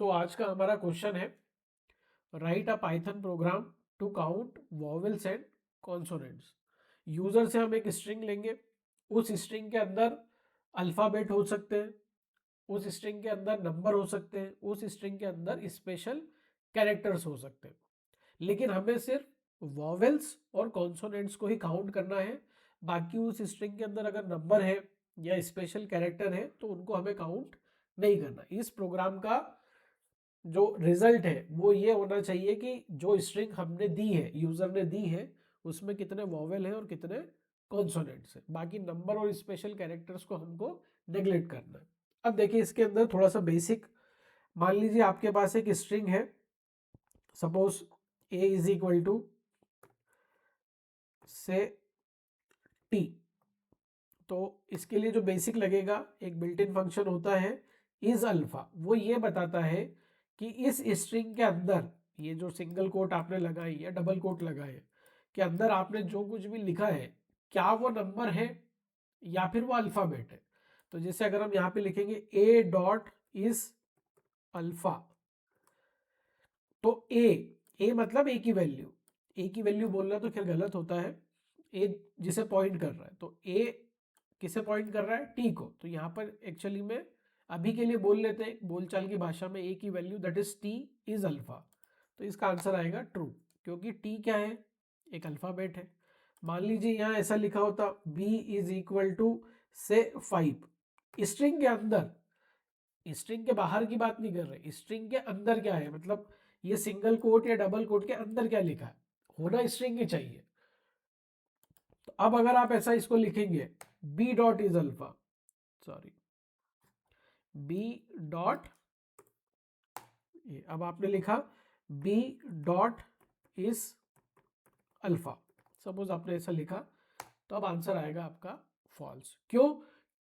तो आज का हमारा क्वेश्चन है write a Python program to count vowels and consonants. User से हम एक स्ट्रिंग लेंगे, उस स्ट्रिंग के अंदर अल्फाबेट हो सकते हैं, उस स्ट्रिंग के अंदर नंबर हो सकते हैं, उस स्ट्रिंग के अंदर स्पेशल कैरेक्टर्स हो सकते हैं, लेकिन हमें सिर्फ वॉवेल्स और कॉन्सोनेंट्स को ही काउंट करना है। बाकी उस स्ट्रिंग के अंदर अगर नंबर है या स्पेशल कैरेक्टर है तो उनको हमें काउंट नहीं करना। इस प्रोग्राम का जो रिजल्ट है वो ये होना चाहिए कि जो स्ट्रिंग हमने दी है, यूजर ने दी है, उसमें कितने वॉवेल हैं और कितने कॉन्सोनेंट्स हैं। बाकी नंबर और स्पेशल कैरेक्टर्स को हमको नेग्लेक्ट करना है। अब देखिए इसके अंदर थोड़ा सा बेसिक, मान लीजिए आपके पास एक स्ट्रिंग है, suppose A is equal to say T. तो इसके लिए जो बेसिक लगेगा, एक बिल्ट इन फंक्शन होता है इज अल्फा। वो ये बताता है कि इस स्ट्रिंग के अंदर ये जो सिंगल कोट आपने लगाई या डबल कोट लगाए के अंदर आपने जो कुछ भी लिखा है, क्या वो नंबर है या फिर वो अल्फाबेट है। तो जैसे अगर हम यहाँ पे लिखेंगे ए डॉट इज अल्फा, तो ए मतलब ए की वैल्यू, ए की वैल्यू बोलना तो खैर गलत होता है, ए जिसे पॉइंट कर रहा है, तो ए किसे पॉइंट कर रहा है, टी को। तो यहाँ पर एक्चुअली में अभी के लिए बोल लेते हैं बोलचाल की भाषा में, ए की value that is T is alpha. तो इसका आंसर आएगा ट्रू, क्योंकि टी क्या है, एक अल्फाबेट है। मान लीजिए यहाँ ऐसा लिखा होता बी इज इक्वल टू से 5। स्ट्रिंग के अंदर, स्ट्रिंग के बाहर की बात नहीं कर रहे, स्ट्रिंग के अंदर क्या है, मतलब ये सिंगल कोट या डबल कोट के अंदर क्या लिखा है, होना स्ट्रिंग ही चाहिए। तो अब अगर आप ऐसा इसको लिखेंगे B dot is alpha, sorry B dot, अब आपने लिखा B dot is alpha, suppose आपने ऐसा लिखा, तो अब आंसर आएगा आपका फॉल्स। क्यों?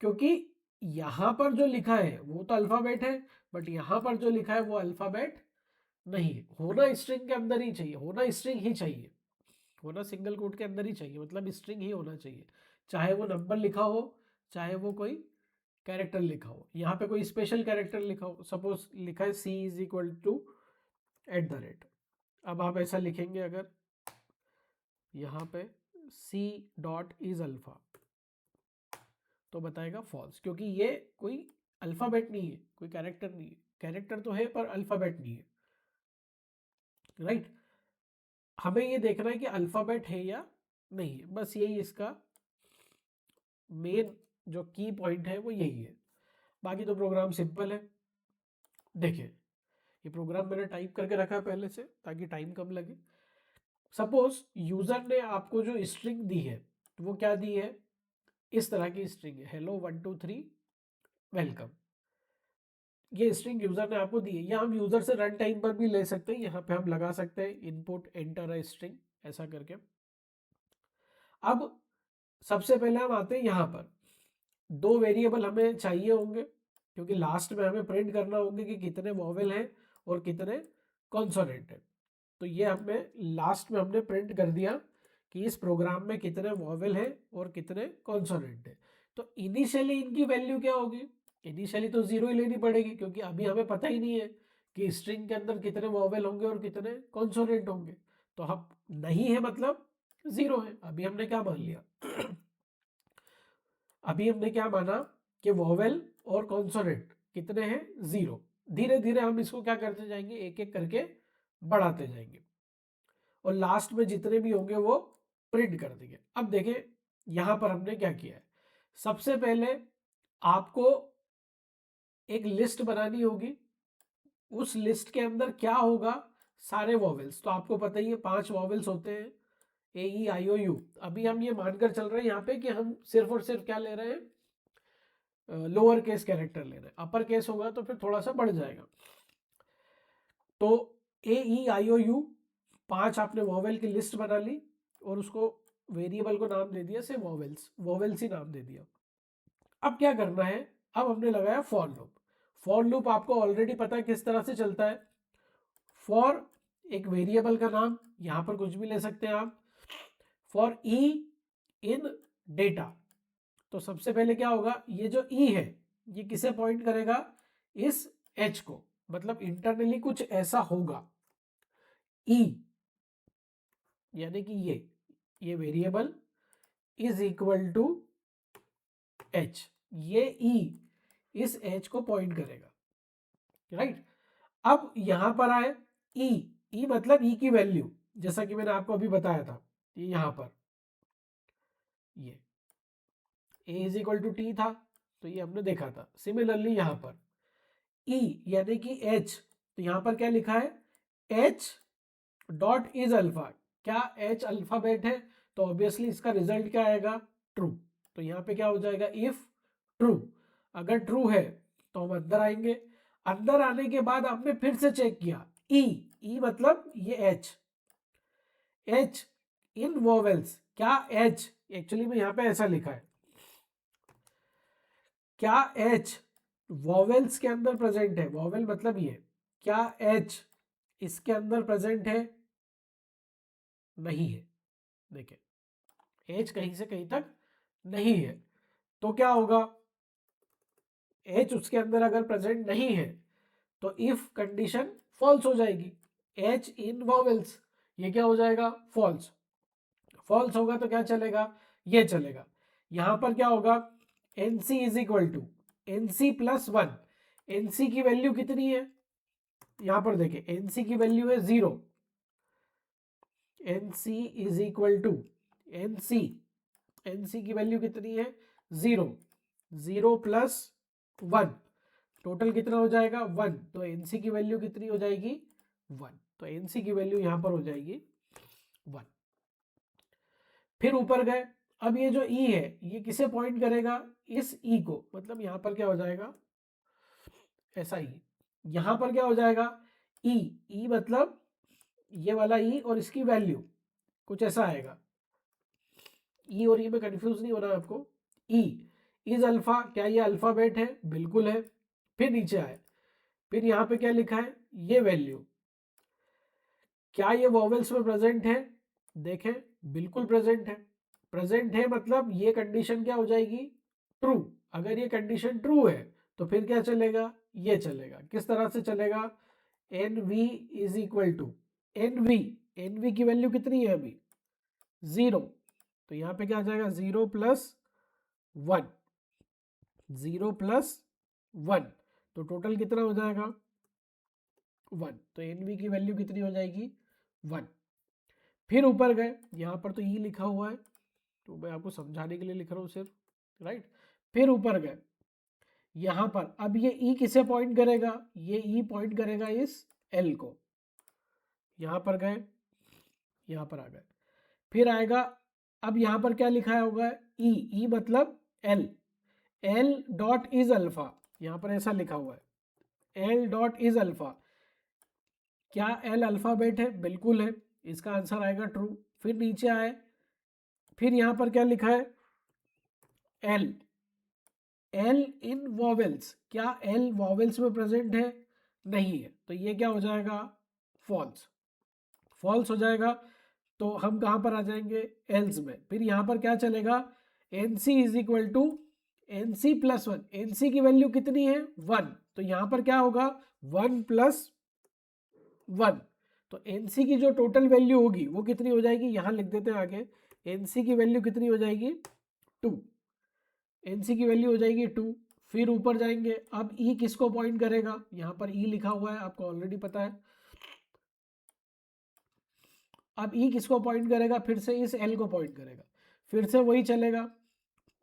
क्योंकि यहां पर जो लिखा है वो तो अल्फाबेट है, बट यहां पर जो लिखा है वो अल्फाबेट नहीं है। होना स्ट्रिंग के अंदर ही चाहिए, होना स्ट्रिंग ही चाहिए, होना सिंगल कोट के अंदर ही चाहिए, मतलब स्ट्रिंग ही होना चाहिए। चाहे वो नंबर लिखा हो, चाहे वो कोई कैरेक्टर लिखा हो, यहाँ पे कोई स्पेशल कैरेक्टर लिखा हो, सपोज लिखा है सी इज इक्वल टू @। अब आप ऐसा लिखेंगे अगर यहाँ पे सी डॉट इज अल्फा, तो बताएगा फॉल्स, क्योंकि ये कोई अल्फाबेट नहीं है, कोई कैरेक्टर नहीं है। कैरेक्टर तो है पर अल्फाबेट नहीं है, राइट। हमें ये देखना है कि अल्फाबेट है या नहीं है, बस यही इसका मेन जो की पॉइंट है वो यही है। बाकी तो प्रोग्राम सिंपल है। देखिए ये प्रोग्राम मैंने टाइप करके रखा है पहले से ताकि टाइम कम लगे। सपोज यूजर ने आपको जो स्ट्रिंग दी है, तो वो क्या दी है, इस तरह की स्ट्रिंग है, हेलो 123 वेलकम। ये स्ट्रिंग यूजर ने आपको दी है, या हम यूजर से रन टाइम पर भी ले सकते हैं, यहाँ पे हम लगा सकते हैं इनपुट एंटर अ स्ट्रिंग ऐसा करके। अब सबसे पहले हम आते हैं यहाँ पर, दो वेरिएबल हमें चाहिए होंगे, क्योंकि लास्ट में हमें प्रिंट करना होंगे कि कितने वॉवेल हैं और कितने कॉन्सोनेंट हैं। तो ये हमें लास्ट में हमने प्रिंट कर दिया कि इस प्रोग्राम में कितने वॉवेल हैं और कितने कॉन्सोनेंट हैं। तो इनिशियली इनकी वैल्यू क्या होगी, इनिशियली तो जीरो ही लेनी पड़ेगी, क्योंकि अभी हमें पता ही नहीं है कि स्ट्रिंग के अंदर कितने वॉवेल होंगे और कितने कॉन्सोनेंट होंगे। तो हम नहीं है मतलब जीरो है। अभी हमने क्या मान लिया अभी हमने क्या माना कि वॉवेल और कॉन्सोनेंट कितने हैं, जीरो। धीरे धीरे हम इसको क्या करते जाएंगे, एक एक करके बढ़ाते जाएंगे, और लास्ट में जितने भी होंगे वो प्रिंट कर देंगे। अब देखें यहां पर हमने क्या किया है, सबसे पहले आपको एक लिस्ट बनानी होगी, उस लिस्ट के अंदर क्या होगा, सारे वॉवेल्स। तो आपको पता ही है 5 वॉवेल्स होते हैं, ए ई आई ओ यू। अभी हम ये मानकर चल रहे हैं यहाँ पे कि हम सिर्फ और सिर्फ क्या ले रहे हैं, लोअर केस कैरेक्टर ले रहे हैं। अपर केस होगा तो फिर थोड़ा सा बढ़ जाएगा। तो ए ई आई ओ यू 5 आपने वॉवेल की लिस्ट बना ली, और उसको वेरिएबल को नाम दे दिया से वॉवेल्स, वॉवेल्स ही नाम दे दिया। अब क्या करना है, अब हमने लगाया फॉर लूप। फॉर लूप आपको ऑलरेडी पता है किस तरह से चलता है। फॉर एक वेरिएबल का नाम, यहां पर कुछ भी ले सकते हैं आप। फॉर ई इन डेटा, तो सबसे पहले क्या होगा, ये जो ई है ये किसे पॉइंट करेगा, इस एच को। मतलब इंटरनली कुछ ऐसा होगा। ई यानी कि ये variable is equal to H, ये ई इस एच को पॉइंट करेगा, राइट। अब यहां पर आए ई, ई मतलब ई की वैल्यू, जैसा कि मैंने आपको अभी बताया था, ये यहां पर ये ए इज इक्वल टू टी था, तो ये हमने देखा था। सिमिलरली यहां पर ई यानी कि एच, तो यहां पर क्या लिखा है, एच डॉट इज अल्फा। क्या एच अल्फाबेट है, तो ऑब्वियसली इसका रिजल्ट क्या आएगा, ट्रू। तो यहां पे क्या हो जाएगा, इफ ट्रू, अगर ट्रू है तो हम अंदर आएंगे। अंदर आने के बाद हमने फिर से चेक किया, ई, ई मतलब ये एच, एच इन वोवेल्स, क्या एच, एक्चुअली में यहां पे ऐसा लिखा है, क्या एच वोवेल्स के अंदर प्रेजेंट है, वोवेल मतलब ये, क्या एच इसके अंदर प्रेजेंट है, नहीं है। देखिए एच कहीं से कहीं तक नहीं है, तो क्या होगा, एच उसके अंदर अगर प्रेजेंट नहीं है तो इफ कंडीशन फॉल्स हो जाएगी, एच इन वोवेल्स, ये क्या हो जाएगा, फॉल्स। फॉल्स होगा तो क्या चलेगा, ये चलेगा। यहां पर क्या होगा, NC is equal to NC plus one, NC की वैल्यू कितनी है, यहां पर देखिए एनसी की वैल्यू है 0, NC is equal to NC, NC की वैल्यू कितनी है 0, 0 प्लस 1, टोटल कितना हो जाएगा 1, तो एनसी की वैल्यू कितनी हो जाएगी 1, तो एनसी की वैल्यू यहां पर हो जाएगी 1। फिर ऊपर गए, अब ये जो ई है ये किसे पॉइंट करेगा, इस ई को, मतलब यहां पर क्या हो जाएगा ऐसा ही, यहां पर क्या हो जाएगा ई, ई मतलब ये वाला ई और इसकी वैल्यू कुछ ऐसा आएगा, ई और ई में कंफ्यूज नहीं होना आपको। ई इज अल्फा, क्या ये अल्फाबेट है, बिल्कुल है। फिर नीचे आए, फिर यहां पे क्या लिखा है, ये वैल्यू, क्या ये वॉवेल्स में प्रेजेंट है, देखें बिल्कुल प्रेजेंट है। प्रेजेंट है मतलब ये कंडीशन क्या हो जाएगी, ट्रू। अगर ये कंडीशन ट्रू है तो फिर क्या चलेगा, ये चलेगा। किस तरह से चलेगा, N V is equal to N V, N V की वैल्यू कितनी है अभी 0, तो यहां पे क्या आ जाएगा 0 प्लस 1, 0 प्लस 1, तो टोटल कितना हो जाएगा 1, तो एन वी की वैल्यू कितनी हो जाएगी 1। फिर ऊपर गए, यहां पर तो ई लिखा हुआ है तो मैं आपको समझाने के लिए लिख रहा हूं सिर्फ, राइट। फिर ऊपर गए, यहां पर अब ये ई किसे पॉइंट करेगा, ये ई पॉइंट करेगा इस एल को। यहां पर गए, यहां पर आ गए, फिर आएगा, अब यहां पर क्या लिखा होगा, ई, ई मतलब L, L dot is alpha, यहां पर ऐसा लिखा हुआ है एल डॉट इज अल्फा। क्या एल अल्फाबेट है, बिल्कुल है, इसका आंसर आएगा ट्रू। फिर नीचे आए, फिर यहां पर क्या लिखा है एल, एल इन वॉवेल्स, क्या एल वॉवेल्स में प्रेजेंट है, नहीं है, तो ये क्या हो जाएगा फॉल्स, फॉल्स हो जाएगा। तो हम कहां पर आ जाएंगे, एल्स में। फिर यहां पर क्या चलेगा, N C is equal to N C plus 1, N C की वैल्यू कितनी है 1, तो यहां पर क्या होगा 1 प्लस 1, तो एनसी की जो टोटल वैल्यू होगी वो कितनी हो जाएगी, यहां लिख देते हैं आगे, एनसी की वैल्यू कितनी हो जाएगी 2, एनसी की वैल्यू हो जाएगी 2। फिर ऊपर जाएंगे, अब ई किसको पॉइंट करेगा, यहां पर ई लिखा हुआ है आपको ऑलरेडी पता है। अब ई किसको पॉइंट करेगा, फिर से इस एल को पॉइंट करेगा, फिर से वही चलेगा।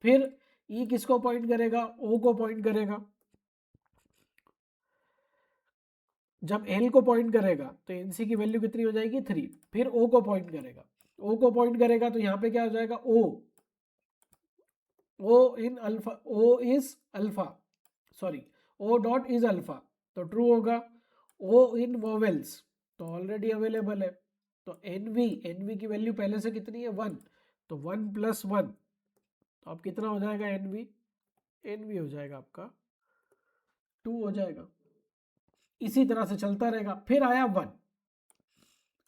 फिर ई किसको पॉइंट करेगा, ओ को पॉइंट करेगा। जब एल को पॉइंट करेगा तो एनसी की वैल्यू कितनी हो जाएगी 3। फिर ओ को पॉइंट करेगा, ओ को पॉइंट करेगा तो यहां पे क्या हो जाएगा O, O in alpha, O is alpha, sorry O dot is alpha, तो ट्रू होगा। ओ इन वोवेल्स तो ऑलरेडी अवेलेबल है, तो एनवी, एनवी की वैल्यू पहले से कितनी है 1, तो 1 प्लस 1, तो अब कितना हो जाएगा एनवी, एनवी हो जाएगा आपका 2 हो जाएगा। इसी तरह से चलता रहेगा। फिर आया 1,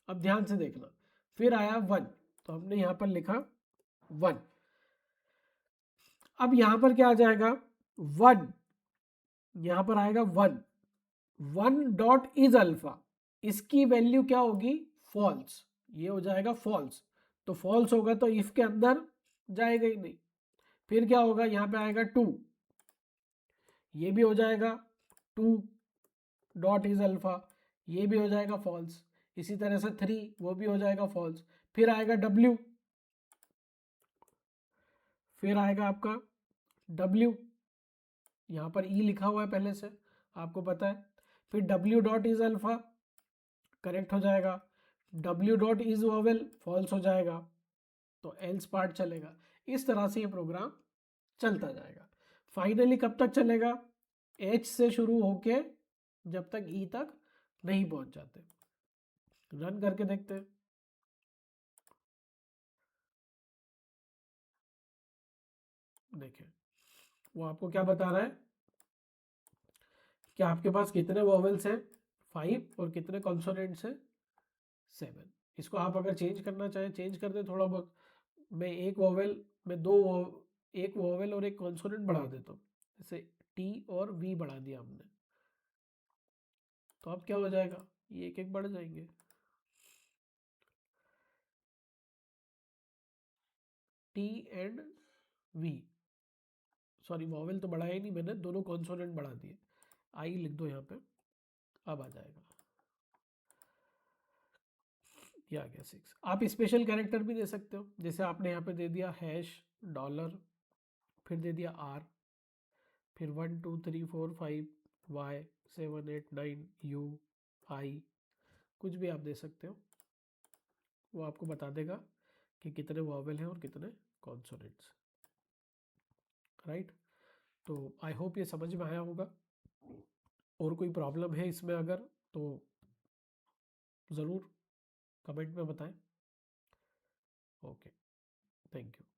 अब ध्यान से देखना, फिर आया 1, तो हमने यहां पर लिखा 1। अब यहां पर क्या आ जाएगा 1, यहां पर आएगा 1, 1 डॉट इज अल्फा, इसकी वैल्यू क्या होगी, फॉल्स, ये हो जाएगा फॉल्स। तो फॉल्स होगा तो इफ के अंदर जाएगा ही नहीं। फिर क्या होगा, यहां पे आएगा 2, ये भी हो जाएगा 2 डॉट इज अल्फा, ये भी हो जाएगा फॉल्स। इसी तरह से 3, वो भी हो जाएगा फॉल्स। फिर आएगा W, फिर आएगा आपका W, यहां पर E लिखा हुआ है पहले से, आपको पता है। फिर W dot is alpha correct हो जाएगा, W dot is vowel false हो जाएगा, तो एल्स पार्ट चलेगा। इस तरह से ये प्रोग्राम चलता जाएगा। फाइनली कब तक चलेगा, H से शुरू होके जब तक E तक नहीं पहुंच जाते। रन करके देखते हैं। देखिए वो आपको क्या बता रहा है कि आपके पास कितने वोवेल्स हैं, 5, और कितने कॉन्सोनेंट्स हैं, 7। इसको आप अगर चेंज करना चाहें चेंज कर दे थोड़ा बहुत। मैं एक वोवेल में एक वोवेल और एक कॉन्सोनेंट बढ़ा देता हूँ, जैसे टी और वी बढ़ा दिया हमने, तो अब क्या हो जाएगा, ये एक एक बढ़ जाएंगे। T and V, sorry vowel तो बढ़ाया ही नहीं मैंने, दोनों कॉन्सोनेंट बढ़ा दिए। आई लिख दो यहाँ पे, अब आ जाएगा, ये आ गया 6। आप स्पेशल कैरेक्टर भी दे सकते हो, जैसे आपने यहाँ पे दे दिया हैश डॉलर, फिर दे दिया आर, फिर 1 2 3 4 5 वाई 7 8 9 यू आई, कुछ भी आप दे सकते हो, वो आपको बता देगा कि कितने वॉवेल हैं और कितने कॉन्सोनेंट्स, राइट। तो आई होप ये समझ में आया होगा। और कोई प्रॉब्लम है इसमें अगर, तो ज़रूर कमेंट में बताएं। Okay, thank you.